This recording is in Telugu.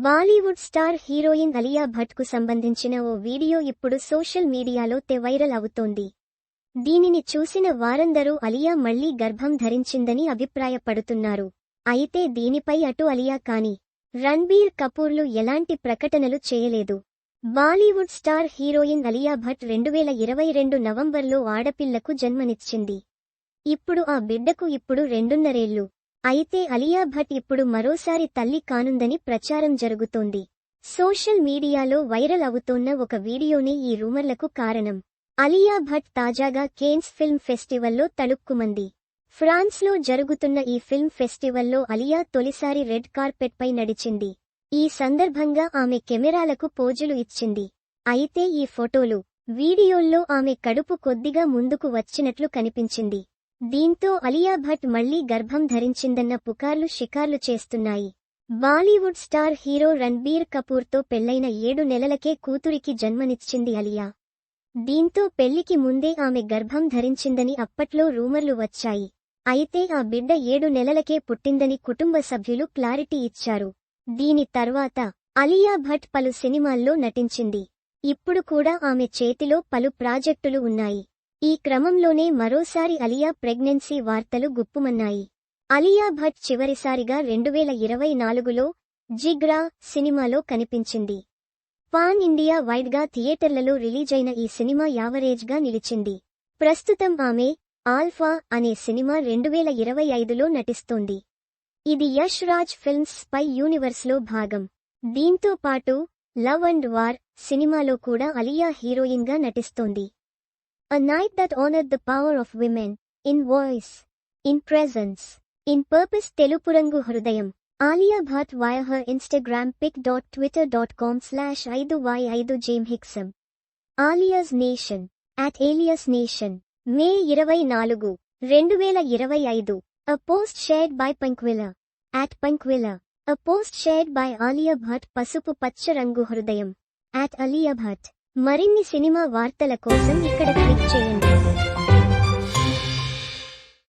బాలీవుడ్ స్టార్ హీరోయిన్ అలియా భట్ కు సంబంధించిన ఓ వీడియో ఇప్పుడు సోషల్ మీడియాలో వైరల్ అవుతోంది. దీనిని చూసిన వారందరూ అలియా మళ్లీ గర్భం ధరించిందని అభిప్రాయపడుతున్నారు. అయితే దీనిపై అటు అలియా కానీ రణ్బీర్ కపూర్లు ఎలాంటి ప్రకటనలు చేయలేదు. బాలీవుడ్ స్టార్ హీరోయిన్ అలియా భట్ 2022 నవంబర్లో ఆడపిల్లకు జన్మనిచ్చింది. ఇప్పుడు ఆ బిడ్డకు ఇప్పుడు 2.5 ఏళ్లు. అయితే అలియా భట్ ఇప్పుడు మరోసారి తల్లి కానుందని ప్రచారం జరుగుతోంది. సోషల్ మీడియాలో వైరల్ అవుతోన్న ఒక వీడియోనే ఈ రూమర్లకు కారణం. అలియా భట్ తాజాగా కేన్స్ ఫిల్మ్ ఫెస్టివల్లో తళుక్కుమంది. ఫ్రాన్స్లో జరుగుతున్న ఈ ఫిల్మ్ ఫెస్టివల్లో అలియా తొలిసారి రెడ్ కార్పెట్పై నడిచింది. ఈ సందర్భంగా ఆమె కెమెరాలకు పోజులు ఇచ్చింది. అయితే ఈ ఫోటోలు, వీడియోల్లో ఆమె కడుపు కొద్దిగా ముందుకు వచ్చినట్లు కనిపించింది. దీంతో అలియా భట్ మళ్లీ గర్భం ధరించిందన్న పుకార్లు షికార్లు చేస్తున్నాయి. బాలీవుడ్ స్టార్ హీరో రణ్బీర్ కపూర్తో పెళ్లైన 7 నెలలకే కూతురికి జన్మనిచ్చింది అలియా. దీంతో పెళ్లికి ముందే ఆమె గర్భం ధరించిందని అప్పట్లో రూమర్లు వచ్చాయి. అయితే ఆ బిడ్డ 7 నెలలకే పుట్టిందని కుటుంబ సభ్యులు క్లారిటీ ఇచ్చారు. దీని తర్వాత అలియా భట్ పలు సినిమాల్లో నటించింది. ఇప్పుడు కూడా ఆమె చేతిలో పలు ప్రాజెక్టులు ఉన్నాయి. ఈ క్రమంలోనే మరోసారి అలియా ప్రెగ్నెన్సీ వార్తలు గుప్పుమన్నాయి. అలియా భట్ చివరిసారిగా 2024లో జిగ్రా సినిమాలో కనిపించింది. పాన్ ఇండియా వైడ్గా థియేటర్లలో రిలీజైన ఈ సినిమా యావరేజ్గా నిలిచింది. ప్రస్తుతం ఆమె ఆల్ఫా అనే సినిమా 2025లో నటిస్తోంది. ఇది యష్ రాజ్ ఫిల్మ్స్ స్పై యూనివర్స్లో భాగం. దీంతో పాటు లవ్ అండ్ వార్ సినిమాలో కూడా అలియా హీరోయిన్గా నటిస్తోంది. A night that honored the power of women, in voice, in presence, in purpose. Telupurangu Hrudayam. Alia Bhatt via her Instagram pic.twitter.com/5y5jamhiksam. Alia's Nation. @Alias Nation. May 24, 2025. A post shared by Pankwilla. @Pankwilla. A post shared by Alia Bhatt. Pasupu Pacha Rangu Hrudayam. @Alia Bhatt. మరిన్ని సినిమా వార్తల కోసం ఇక్కడ క్లిక్ చేయండి.